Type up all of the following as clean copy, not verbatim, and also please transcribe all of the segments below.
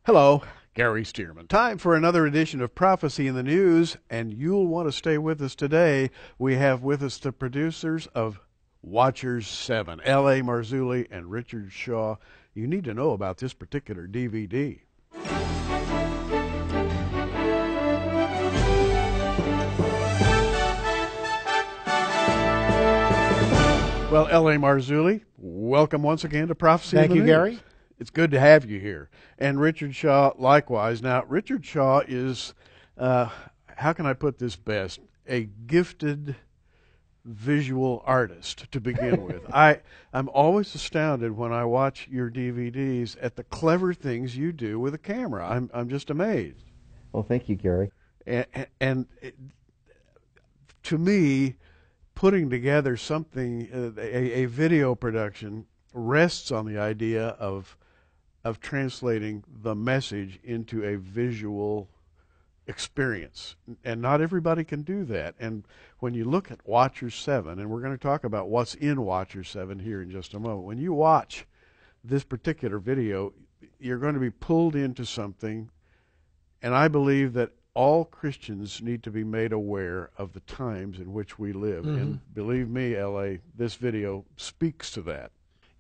Hello, Gary Stearman. Time for another edition of Prophecy in the News, and you'll want to stay with us today. We have with us the producers of Watchers 7, L.A. Marzulli and Richard Shaw. You need to know about this particular DVD. Well, L.A. Marzulli, welcome once again to Prophecy in the News. Thank you, Gary. It's good to have you here. And Richard Shaw, likewise. Now, Richard Shaw is, how can I put this best, a gifted visual artist to begin with. I'm always astounded when I watch your DVDs at the clever things you do with a camera. I'm just amazed. Well, thank you, Gary. And to me, putting together something, a video production, rests on the idea of translating the message into a visual experience. And not everybody can do that. And when you look at Watchers 7, and we're going to talk about what's in Watchers 7 here in just a moment, when you watch this particular video, you're going to be pulled into something, and I believe that all Christians need to be made aware of the times in which we live. Mm-hmm. And believe me, L.A., this video speaks to that.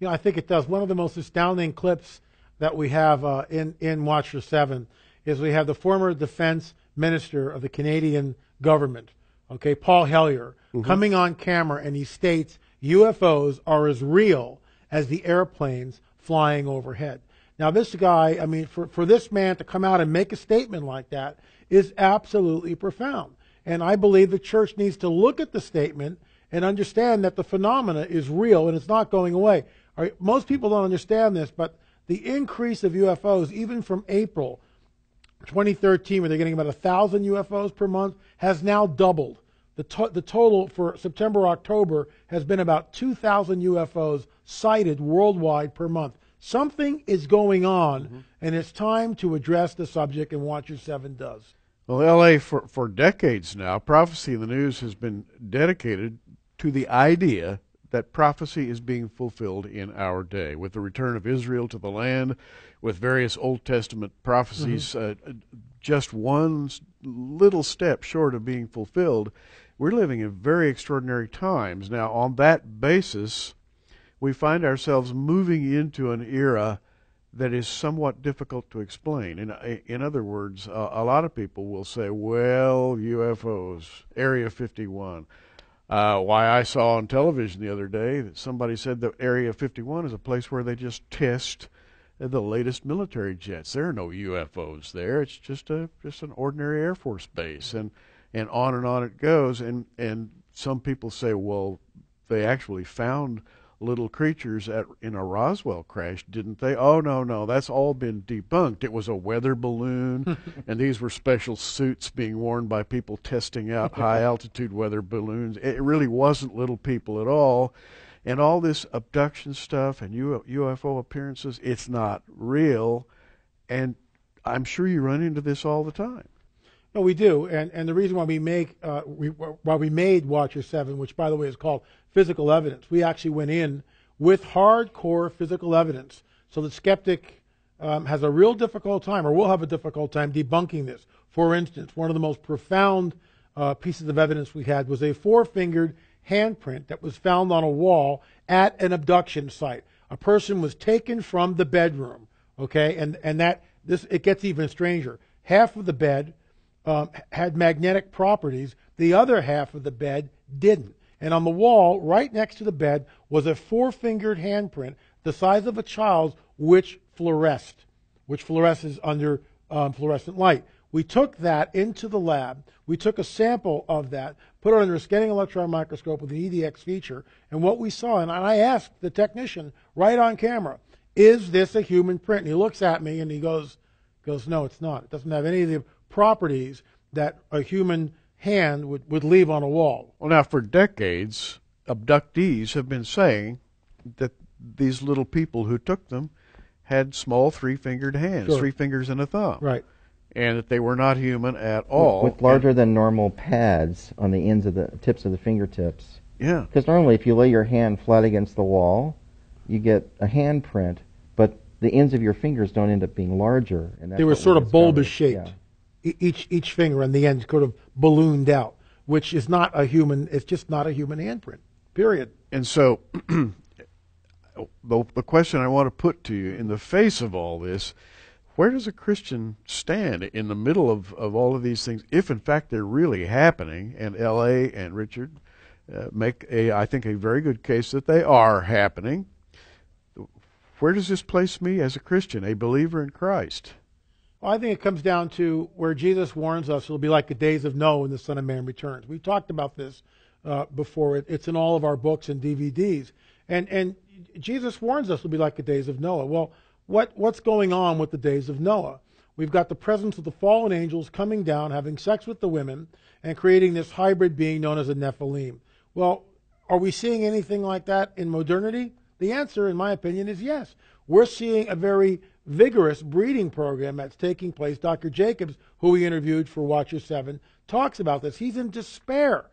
You know, I think it does. One of the most astounding clips that we have in Watcher 7 is we have the former defense minister of the Canadian government, okay, Paul Hellyer, coming on camera, and he states UFOs are as real as the airplanes flying overhead. Now, this guy, I mean, for this man to come out and make a statement like that is absolutely profound. And I believe the church needs to look at the statement and understand that the phenomena is real and it's not going away. All right, most people don't understand this, but the increase of UFOs, even from April 2013, where they're getting about 1,000 UFOs per month, has now doubled. The total for September, October has been about 2,000 UFOs sighted worldwide per month. Something is going on, and it's time to address the subject, and Watcher 7 does. Well, L.A., for decades now, Prophecy in the News has been dedicated to the idea that prophecy is being fulfilled in our day. With the return of Israel to the land, with various Old Testament prophecies, just one little step short of being fulfilled, we're living in very extraordinary times. Now, on that basis, we find ourselves moving into an era that is somewhat difficult to explain. In other words, a lot of people will say, well, UFOs, Area 51. Why, I saw on television the other day that somebody said that Area 51 is a place where they just test the latest military jets. There are no UFOs there. It's just an ordinary Air Force base, and on it goes. And some people say, well, they actually found little creatures in a Roswell crash, didn't they? Oh, no, that's all been debunked. It was a weather balloon, and these were special suits being worn by people testing out high-altitude weather balloons. It really wasn't little people at all. And all this abduction stuff and UFO appearances, it's not real. And I'm sure you run into this all the time. No, we do, and the reason why we made Watcher 7, which by the way is called Physical Evidence, we actually went in with hardcore physical evidence, so the skeptic has a real difficult time, or will have a difficult time debunking this. For instance, one of the most profound pieces of evidence we had was a four-fingered handprint that was found on a wall at an abduction site. A person was taken from the bedroom, okay, and it gets even stranger. Half of the bed had magnetic properties. The other half of the bed didn't. And on the wall, right next to the bed, was a four-fingered handprint the size of a child's, which fluoresces under fluorescent light. We took that into the lab. We took a sample of that, put it under a scanning electron microscope with an EDX feature, and what we saw, and I asked the technician right on camera, is this a human print? And he looks at me and he goes, no, it's not. It doesn't have any of the properties that a human hand would leave on a wall. Well, now, for decades, abductees have been saying that these little people who took them had small three-fingered hands, Sure. 3 fingers and a thumb. Right. And that they were not human at all. With larger than normal pads on the ends of the tips of the fingertips. Yeah. Because normally if you lay your hand flat against the wall, you get a handprint, but the ends of your fingers don't end up being larger. And that's they were what we sort of bulbous discovered. shaped. Each finger and the end sort of ballooned out, which is not a human. It's just not a human handprint. Period. And so, the question I want to put to you in the face of all this, where does a Christian stand in the middle of all of these things, if in fact they're really happening? And L.A. and Richard make, I think, a very good case that they are happening. Where does this place me as a Christian, a believer in Christ? Well, I think it comes down to where Jesus warns us it'll be like the days of Noah when the Son of Man returns. We've talked about this before. It's in all of our books and DVDs. And Jesus warns us it'll be like the days of Noah. Well, what's going on with the days of Noah? We've got the presence of the fallen angels coming down, having sex with the women, and creating this hybrid being known as a Nephilim. Well, are we seeing anything like that in modernity? The answer, in my opinion, is yes. We're seeing a very vigorous breeding program that's taking place. Dr. Jacobs, who we interviewed for Watcher 7, talks about this. He's in despair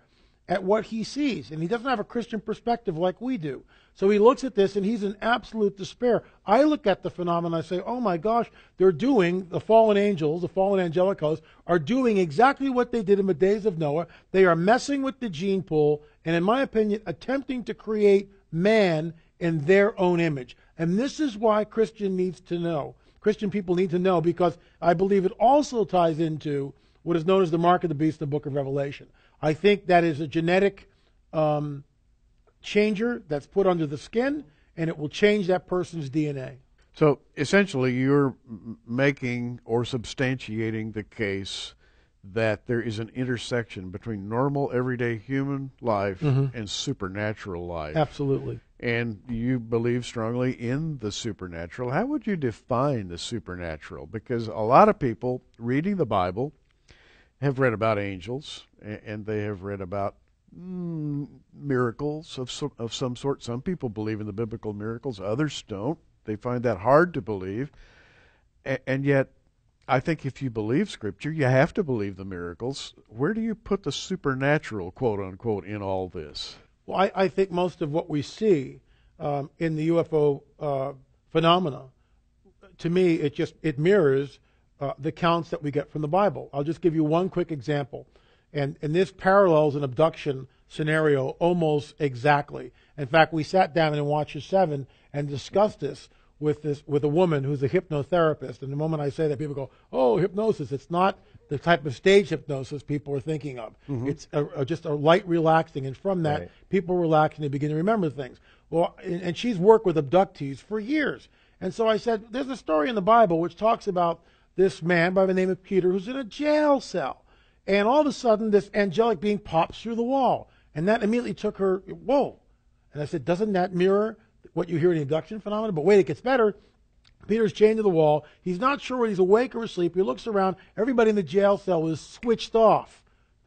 at what he sees, and he doesn't have a Christian perspective like we do. So he looks at this, and he's in absolute despair. I look at the phenomenon, and I say, oh my gosh, they're doing, the fallen angels, the fallen angelic hosts, are doing exactly what they did in the days of Noah. They are messing with the gene pool, and in my opinion, attempting to create man in their own image. And this is why Christian people need to know, because I believe it also ties into what is known as the mark of the beast in the book of Revelation. I think that is a genetic changer that's put under the skin, and it will change that person's DNA. So essentially you're making or substantiating the case that there is an intersection between normal everyday human life and supernatural life. Absolutely. And you believe strongly in the supernatural. How would you define the supernatural? Because a lot of people reading the Bible have read about angels, and they have read about miracles of some sort. Some people believe in the biblical miracles, others don't. They find that hard to believe. And yet, I think if you believe Scripture, you have to believe the miracles. Where do you put the supernatural, quote unquote, in all this? Well, I think most of what we see in the UFO phenomena, to me, it mirrors the accounts that we get from the Bible. I'll just give you one quick example. And this parallels an abduction scenario almost exactly. In fact, we sat down in Watcher 7 and discussed this with a woman who's a hypnotherapist. And the moment I say that, people go, oh, hypnosis. It's not the type of stage hypnosis people are thinking of. It's just a light relaxing. And from that, people relax and they begin to remember things. Well, and she's worked with abductees for years. And so I said, there's a story in the Bible which talks about this man by the name of Peter who's in a jail cell. And all of a sudden, this angelic being pops through the wall. And that immediately took her, whoa. And I said, doesn't that mirror what you hear in the abduction phenomenon? But wait, it gets better. Peter's chained to the wall. He's not sure whether he's awake or asleep. He looks around. Everybody in the jail cell is switched off.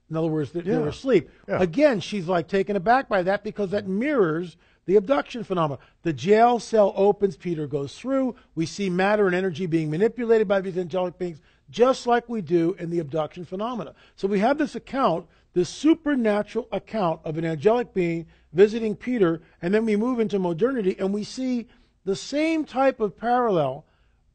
In other words, they were asleep. Yeah. Again, she's like taken aback by that because that mirrors the abduction phenomenon. The jail cell opens. Peter goes through. We see matter and energy being manipulated by these angelic beings, just like we do in the abduction phenomena. So we have this account, this supernatural account of an angelic being visiting Peter, and then we move into modernity, and we see the same type of parallel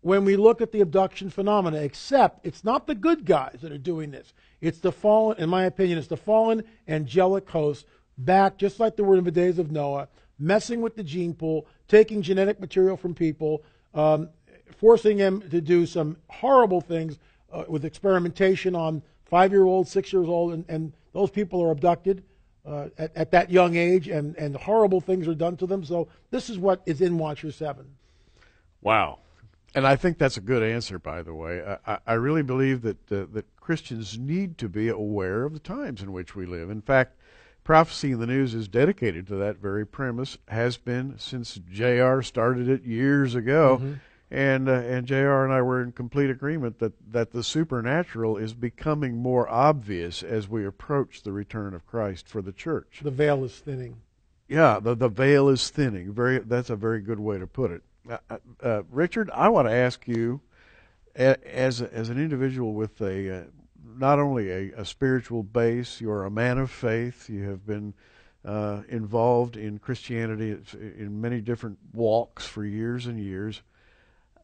when we look at the abduction phenomena, except it's not the good guys that are doing this. It's the fallen, in my opinion, it's the fallen angelic hosts back, just like they were in the days of Noah, messing with the gene pool, taking genetic material from people, forcing them to do some horrible things with experimentation on 5-year-olds, 6-year-olds, and those people are abducted at that young age, and horrible things are done to them. So this is what is in Watcher 7. Wow. And I think that's a good answer, by the way. I really believe that Christians need to be aware of the times in which we live. In fact, Prophecy in the News is dedicated to that very premise, has been since J.R. started it years ago. And J.R. and I were in complete agreement that the supernatural is becoming more obvious as we approach the return of Christ for the church. The veil is thinning. Yeah, the veil is thinning. That's a very good way to put it. Richard, I want to ask you, as an individual with not only a spiritual base, you're a man of faith. You have been involved in Christianity in many different walks for years and years.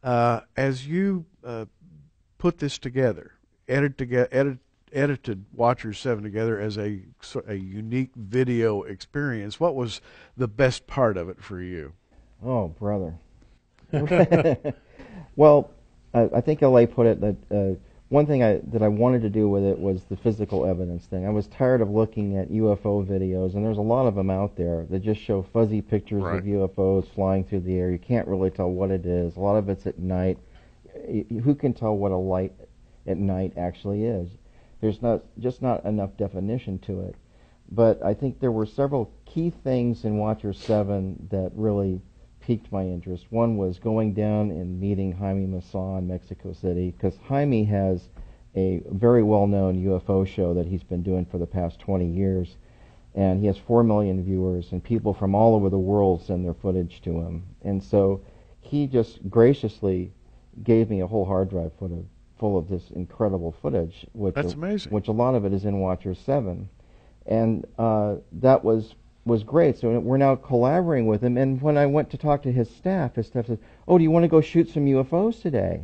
As you put this together, edited Watchers 7 together as a unique video experience, what was the best part of it for you? Oh, brother. Well, I think L.A. put it that one thing that I wanted to do with it was the physical evidence thing. I was tired of looking at UFO videos, and there's a lot of them out there that just show fuzzy pictures Right. of UFOs flying through the air. You can't really tell what it is. A lot of it's at night. Who can tell what a light at night actually is? There's not enough definition to it. But I think there were several key things in Watcher 7 that really piqued my interest. One was going down and meeting Jaime Maussan in Mexico City, because Jaime has a very well-known UFO show that he's been doing for the past 20 years, and he has 4 million viewers, and people from all over the world send their footage to him. And so he just graciously gave me a whole hard drive full of this incredible footage, That's amazing. which a lot of it is in Watcher 7. And that was great. So we're now collaborating with him. And when I went to talk to his staff said, "Oh, do you want to go shoot some UFOs today?"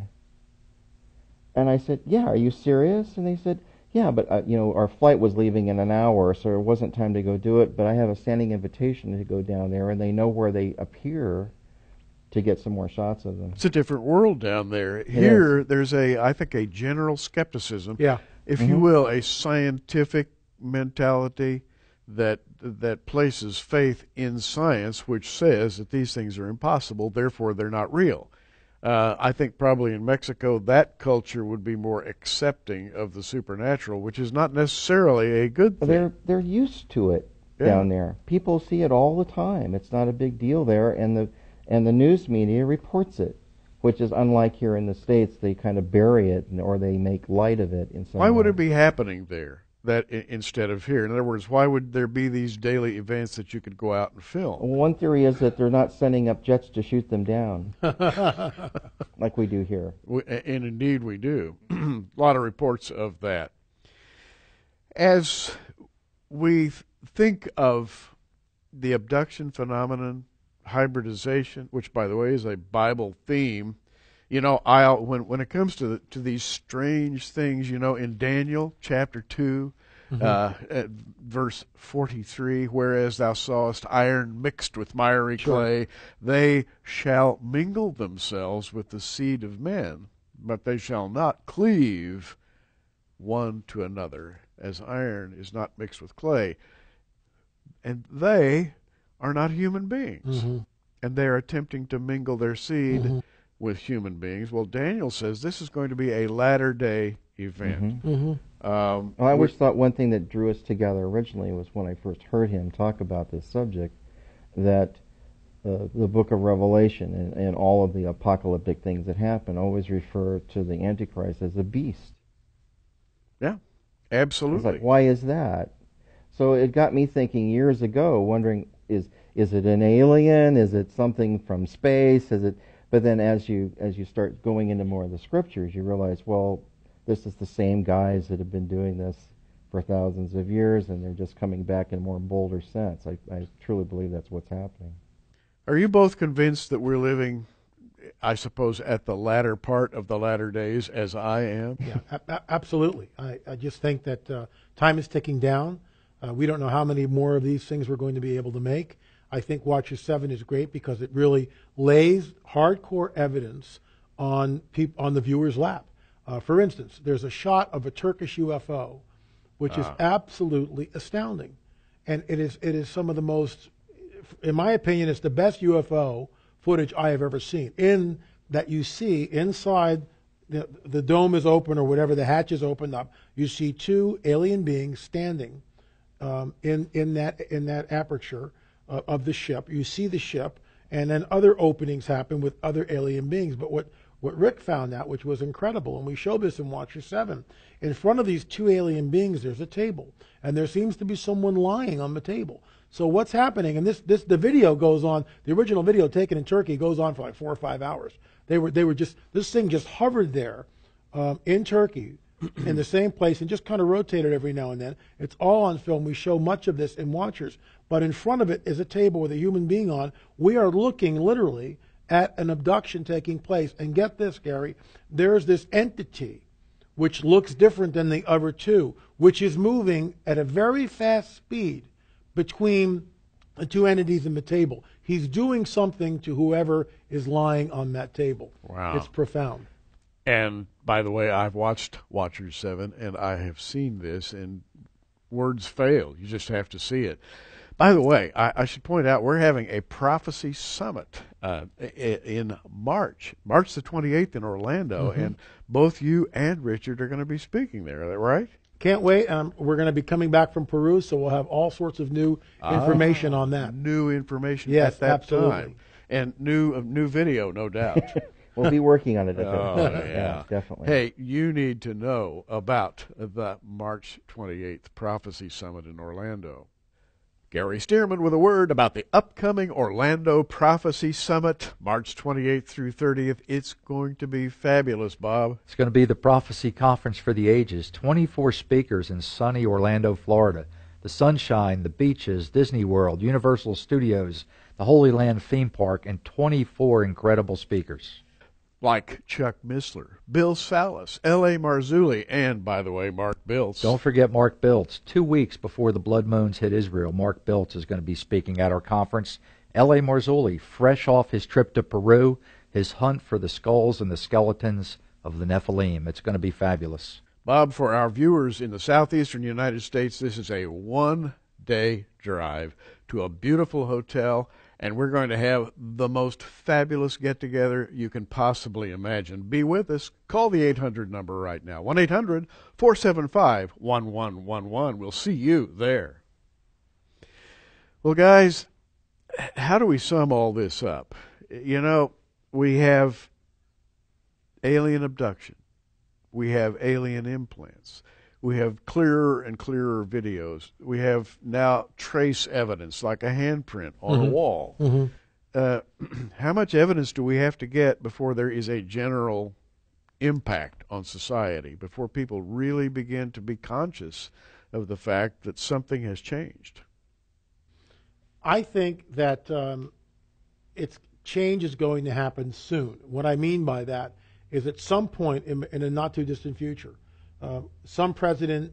And I said, "Yeah, are you serious?" And they said, "Yeah, but our flight was leaving in an hour, so there wasn't time to go do it. But I have a standing invitation to go down there, and they know where they appear to get some more shots of them." It's a different world down there. Here, there's I think a general skepticism, Yeah. if you will, a scientific mentality that places faith in science, which says that these things are impossible, therefore they're not real. I think probably in Mexico that culture would be more accepting of the supernatural, which is not necessarily a good thing. They're used to it Yeah. down there. People see it all the time. It's not a big deal there, and the news media reports it, which is unlike here in the States. They kind of bury it or they make light of it in some Why would way. it be happening there instead of here? In other words, why would there be these daily events that you could go out and film? One theory is that they're not sending up jets to shoot them down like we do here. And indeed we do. A lot of reports of that. As we think of the abduction phenomenon, hybridization, which by the way is a Bible theme, when it comes to these strange things, in Daniel chapter 2, at verse 43, whereas thou sawest iron mixed with miry clay, they shall mingle themselves with the seed of men, but they shall not cleave one to another, as iron is not mixed with clay. And they are not human beings. And they're attempting to mingle their seed with human beings. Well, Daniel says this is going to be a latter-day event. I always thought one thing that drew us together originally was when I first heard him talk about this subject, that the book of Revelation and all of the apocalyptic things that happen always refer to the Antichrist as a beast. Yeah, absolutely. It's like, why is that? So it got me thinking years ago, wondering, is it an alien? Is it something from space? But then as you start going into more of the scriptures, you realize, well, this is the same guys that have been doing this for thousands of years, and they're just coming back in a more bolder sense. I truly believe that's what's happening. Are you both convinced that we're living, I suppose, at the latter part of the latter days, as I am? Yeah, absolutely. I just think that time is ticking down. We don't know how many more of these things we're going to be able to make. I think Watcher 7 is great because it really lays hardcore evidence on the viewer's lap. For instance, there's a shot of a Turkish UFO, which is absolutely astounding. And it is some of the most, in my opinion, it's the best UFO footage I have ever seen. In that you see inside, the dome is open or whatever, the hatch is opened up, you see two alien beings standing in that aperture of the ship. You see the ship, and then other openings happen with other alien beings. But what Rick found out, which was incredible, and we showed this in Watcher 7, in front of these two alien beings, there's a table, and there seems to be someone lying on the table. So what's happening? And the video goes on. The original video taken in Turkey goes on for like 4 or 5 hours. They were just, this thing just hovered there in Turkey in the same place and just kind of rotated every now and then. It's all on film. We show much of this in Watchers. But in front of it is a table with a human being on. We are looking literally at an abduction taking place. And get this, Gary, there's this entity which looks different than the other two, which is moving at a very fast speed between the two entities in the table. He's doing something to whoever is lying on that table. Wow. It's profound. And by the way, I've watched Watchers 7, and I have seen this, and words fail. You just have to see it. By the way, I should point out we're having a prophecy summit in March the 28th in Orlando, and both you and Richard are going to be speaking there. Is that right? Can't wait. We're going to be coming back from Peru, so we'll have all sorts of new information on that. New information Yes, at that absolutely. time. And new video, no doubt. We'll be working on it at Oh, that time. yeah. Definitely. Hey, you need to know about the March 28th Prophecy Summit in Orlando. Gary Stearman with a word about the upcoming Orlando Prophecy Summit, March 28th through 30th. It's going to be fabulous, Bob. It's going to be the Prophecy Conference for the Ages. 24 speakers in sunny Orlando, Florida. The sunshine, the beaches, Disney World, Universal Studios, the Holy Land theme park, and 24 incredible speakers. Like Chuck Missler, Bill Salas, L.A. Marzulli, and, by the way, Mark Biltz. Don't forget Mark Biltz. 2 weeks before the blood moons hit Israel, Mark Biltz is going to be speaking at our conference. L.A. Marzulli, fresh off his trip to Peru, his hunt for the skulls and the skeletons of the Nephilim. It's going to be fabulous. Bob, for our viewers in the southeastern United States, this is a one-day drive to a beautiful hotel, and we're going to have the most fabulous get-together you can possibly imagine. Be with us. Call the 800 number right now, 1-800-475-1111. We'll see you there. Well, guys, how do we sum all this up? You know, we have alien abduction. We have alien implants. We have clearer and clearer videos. We have now trace evidence, like a handprint on a wall. How much evidence do we have to get before there is a general impact on society, before people really begin to be conscious of the fact that something has changed? I think that change is going to happen soon. What I mean by that is at some point in a not-too-distant future, some president,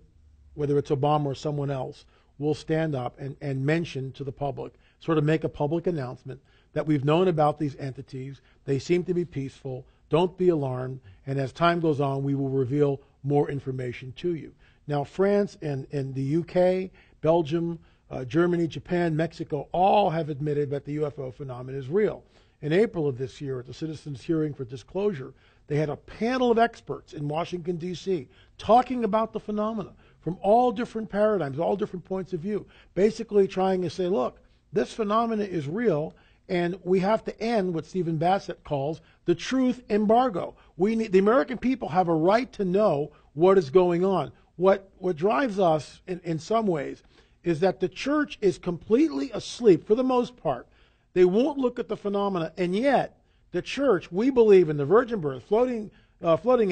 whether it's Obama or someone else, will stand up and mention to the public, sort of make a public announcement that we've known about these entities. They seem to be peaceful. Don't be alarmed. And as time goes on, we will reveal more information to you. Now, France and the UK, Belgium, Germany, Japan, Mexico, all have admitted that the UFO phenomenon is real. In April of this year, at the Citizens Hearing for Disclosure, they had a panel of experts in Washington, D.C., talking about the phenomena from all different paradigms, all different points of view, basically trying to say, look, this phenomena is real, and we have to end what Stephen Bassett calls the truth embargo. The American people have a right to know what is going on. What drives us, in some ways, is that the church is completely asleep, for the most part. They won't look at the phenomena, and yet the church, we believe in the virgin birth, floating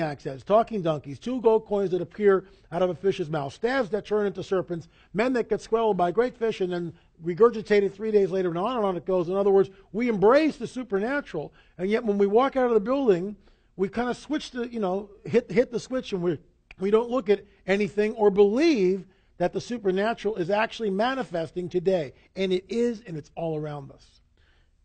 access, talking donkeys, 2 gold coins that appear out of a fish's mouth, staves that turn into serpents, men that get swallowed by great fish and then regurgitated 3 days later, and on it goes. In other words, we embrace the supernatural, and yet when we walk out of the building, we kind of switch hit the switch, and we don't look at anything or believe that the supernatural is actually manifesting today. And it is, and it's all around us.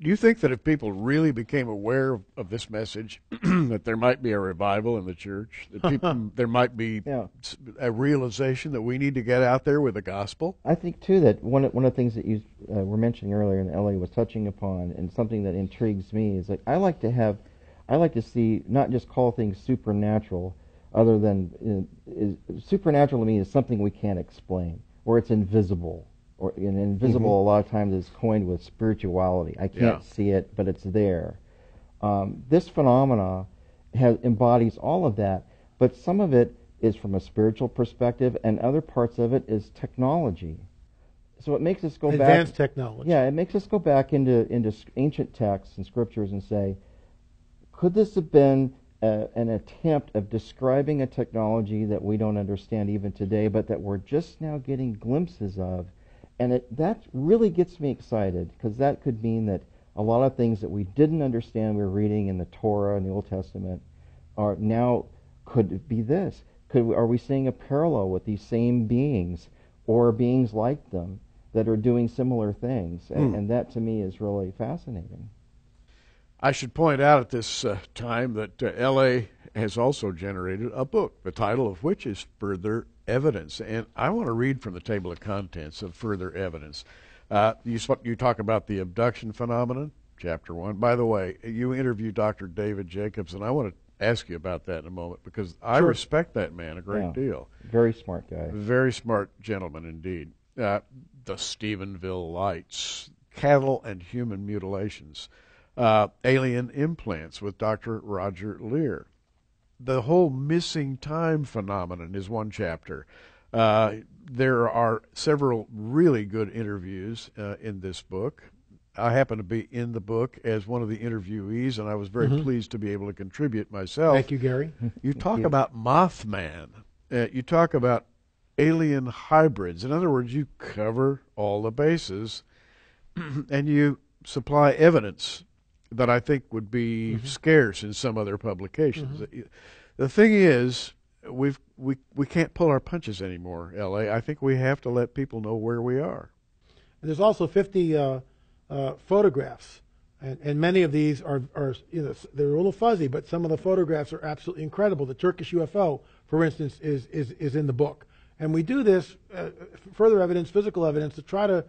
Do you think that if people really became aware of this message, that there might be a revival in the church? That there might be a realization that we need to get out there with the gospel? I think, too, that one of the things that you were mentioning earlier and Ellie was touching upon, and something that intrigues me, is like I like to see not just call things supernatural, other than supernatural to me is something we can't explain, or it's invisible. Or invisible a lot of times is coined with spirituality. I can't see it, but it's there. This phenomena embodies all of that, but some of it is from a spiritual perspective, and other parts of it is technology. So it makes us go back. Advanced technology. Yeah, it makes us go back into ancient texts and scriptures and say, could this have been an attempt of describing a technology that we don't understand even today, but that we're just now getting glimpses of? And that really gets me excited, because that could mean that A lot of things that we didn't understand we were reading in the Torah and the Old Testament are now, could it be this? Are we seeing a parallel with these same beings or beings like them that are doing similar things? And that to me is really fascinating. I should point out at this time that L.A. has also generated a book, the title of which is Further Evidence. And I want to read from the table of contents of Further Evidence. You talk about the abduction phenomenon, Chapter 1. By the way, you interviewed Dr. David Jacobs, and I want to ask you about that in a moment because I respect that man a great deal. Very smart guy. Very smart gentleman indeed. The Stephenville Lights, cattle and human mutilations, alien implants with Dr. Roger Lear. The whole missing time phenomenon is one chapter. There are several really good interviews in this book. I happen to be in the book as one of the interviewees, and I was very pleased to be able to contribute myself. Thank you, Gary. You talk about Mothman. You talk about alien hybrids. In other words, you cover all the bases, and you supply evidence that I think would be scarce in some other publications. The thing is, we can't pull our punches anymore, L.A. I think we have to let people know where we are. There's also 50 photographs, and many of these are they're a little fuzzy, but some of the photographs are absolutely incredible. The Turkish UFO, for instance, is in the book, and we do this further evidence, physical evidence, to try to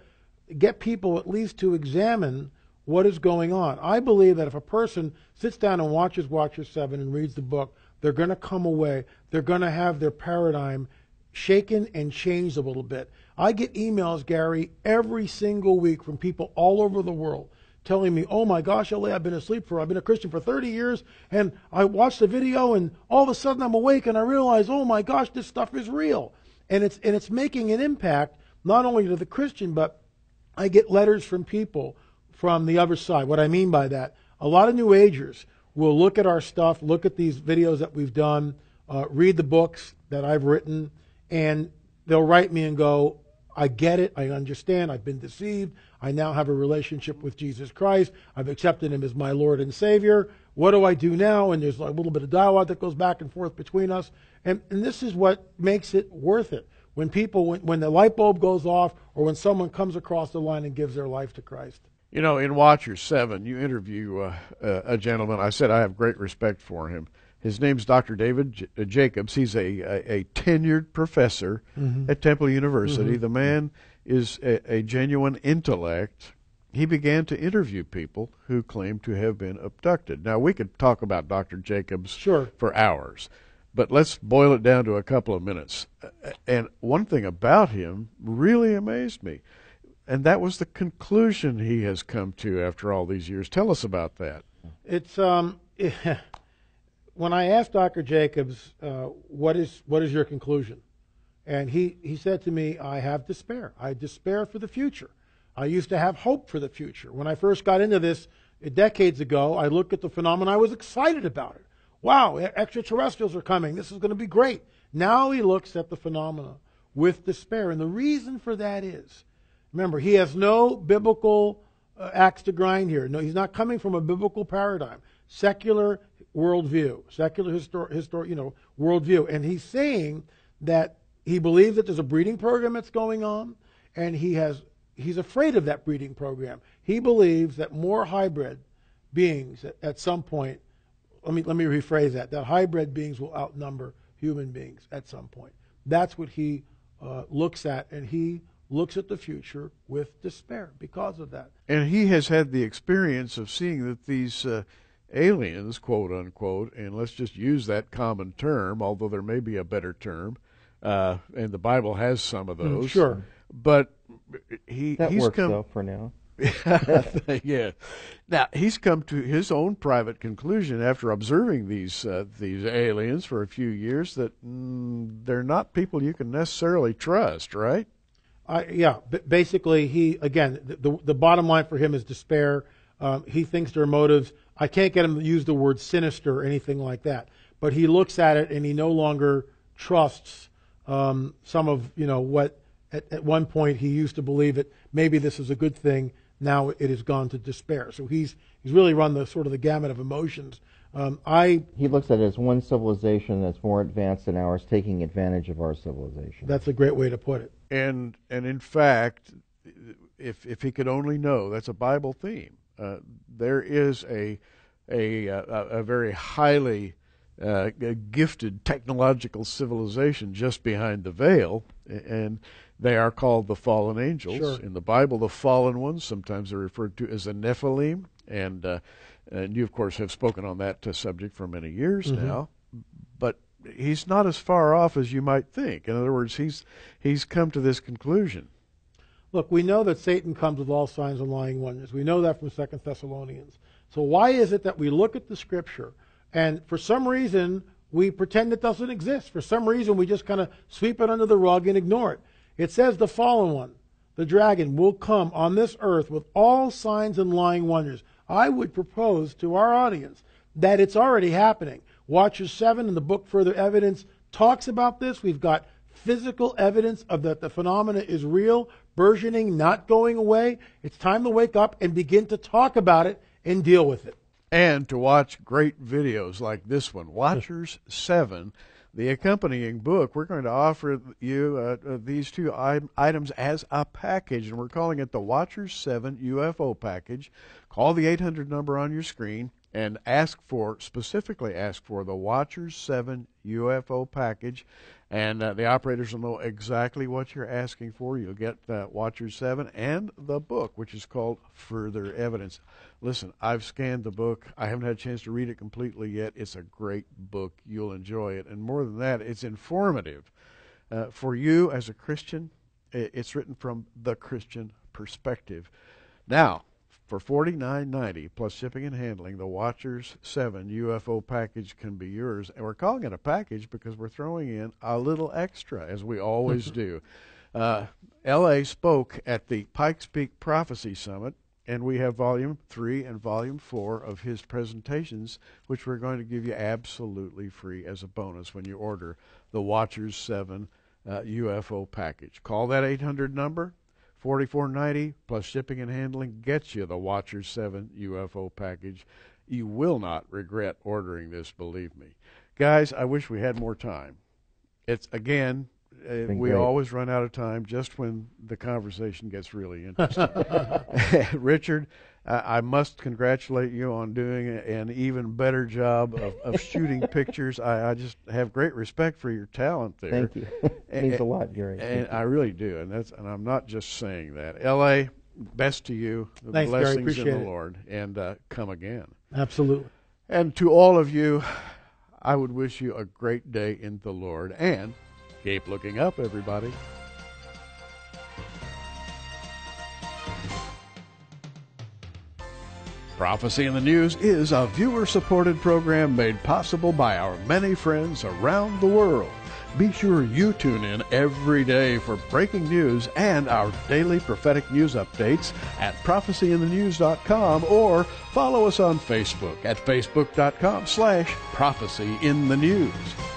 get people at least to examine what is going on. I believe that if a person sits down and watches Watcher 7 and reads the book, they're going to come away. They're going to have their paradigm shaken and changed a little bit. I get emails, Gary, every single week from people all over the world telling me, oh my gosh, LA, I've been a Christian for 30 years, and I watched the video, and all of a sudden I'm awake, and I realize, oh my gosh, this stuff is real. And it's making an impact, not only to the Christian, but I get letters from people from the other side. What I mean by that, a lot of New Agers will look at our stuff, look at these videos that we've done, read the books that I've written, and they'll write me and go, I get it, I understand, I've been deceived, I now have a relationship with Jesus Christ, I've accepted Him as my Lord and Savior, what do I do now? And there's a little bit of dialogue that goes back and forth between us, and this is what makes it worth it. When the light bulb goes off, or when someone comes across the line and gives their life to Christ. You know, in Watcher 7, you interview a gentleman. I said I have great respect for him. His name's Dr. David Jacobs. He's a tenured professor at Temple University. The man is a genuine intellect. He began to interview people who claimed to have been abducted. Now, we could talk about Dr. Jacobs for hours, but let's boil it down to a couple of minutes. And one thing about him really amazed me, and that was the conclusion he has come to after all these years. Tell us about that. It's when I asked Dr. Jacobs, what is your conclusion? And he said to me, I have despair. I despair for the future. I used to have hope for the future. When I first got into this decades ago, I looked at the phenomenon. I was excited about it. Wow, extraterrestrials are coming. This is going to be great. Now he looks at the phenomena with despair. And the reason for that is, remember, he has no biblical axe to grind here. No, he's not coming from a biblical paradigm. Secular worldview, secular worldview. And he's saying that he believes that there's a breeding program that's going on, and he's afraid of that breeding program. He believes that more hybrid beings at some point, let me rephrase that hybrid beings will outnumber human beings at some point. That's what he looks at, and he looks at the future with despair because of that. And he has had the experience of seeing that these aliens, quote unquote, and let's just use that common term, although there may be a better term, and the Bible has some of those. Sure. But That he's works, come, though, for now. yeah. Now he's come to his own private conclusion after observing these aliens for a few years that they're not people you can necessarily trust, right? Basically, the bottom line for him is despair. He thinks there are motives. I can't get him to use the word sinister or anything like that, but he looks at it and he no longer trusts some of what at one point he used to believe that maybe this is a good thing. now it has gone to despair. So he's really run the sort of the gamut of emotions. He looks at it as one civilization that's more advanced than ours, taking advantage of our civilization. That's a great way to put it. And in fact, if he could only know, that's a Bible theme. There is a very highly gifted technological civilization just behind the veil, and they are called the fallen angels. Sure. In the Bible, the fallen ones, sometimes are referred to as the Nephilim, and you, of course, have spoken on that subject for many years now. But he's not as far off as you might think. In other words, he's come to this conclusion. Look, we know that Satan comes with all signs and lying wonders. We know that from 2 Thessalonians. So why is it that we look at the Scripture and for some reason we pretend it doesn't exist? For some reason we just kind of sweep it under the rug and ignore it. It says the fallen one, the dragon, will come on this earth with all signs and lying wonders. I would propose to our audience that it's already happening. Watchers 7 in the book Further Evidence talks about this. We've got physical evidence of that the phenomena is real, burgeoning, not going away. It's time to wake up and begin to talk about it and deal with it. And to watch great videos like this one, Watchers 7, the accompanying book. We're going to offer you these two items as a package, and we're calling it the Watchers 7 UFO package. Call the 800 number on your screen and specifically ask for the Watchers 7 UFO package, and the operators will know exactly what you're asking for. You'll get Watchers 7 and the book, which is called Further Evidence. Listen, I've scanned the book. I haven't had a chance to read it completely yet. It's a great book. You'll enjoy it. And more than that, it's informative. For you as a Christian, it's written from the Christian perspective. Now, for $49.90 plus shipping and handling, the Watchers 7 UFO package can be yours. And we're calling it a package because we're throwing in a little extra, as we always do. L.A. spoke at the Pikes Peak Prophecy Summit, and we have Volume 3 and Volume 4 of his presentations, which we're going to give you absolutely free as a bonus when you order the Watchers 7 UFO package. Call that 800 number. $44.90 plus shipping and handling gets you the Watchers 7 UFO package. You will not regret ordering this, believe me. Guys, I wish we had more time. It's, again, we always run out of time just when the conversation gets really interesting. Richard, I must congratulate you on doing an even better job of shooting pictures. I just have great respect for your talent there. Thank you. It means a lot, Gary. And I really do, and I'm not just saying that. L.A., best to you. Thanks, Gary. Blessings Appreciate in the it. Lord, and come again. Absolutely. And to all of you, I would wish you a great day in the Lord, and keep looking up, everybody. Prophecy in the News is a viewer-supported program made possible by our many friends around the world. Be sure you tune in every day for breaking news and our daily prophetic news updates at prophecyinthenews.com, or follow us on Facebook at facebook.com/prophecyinthenews.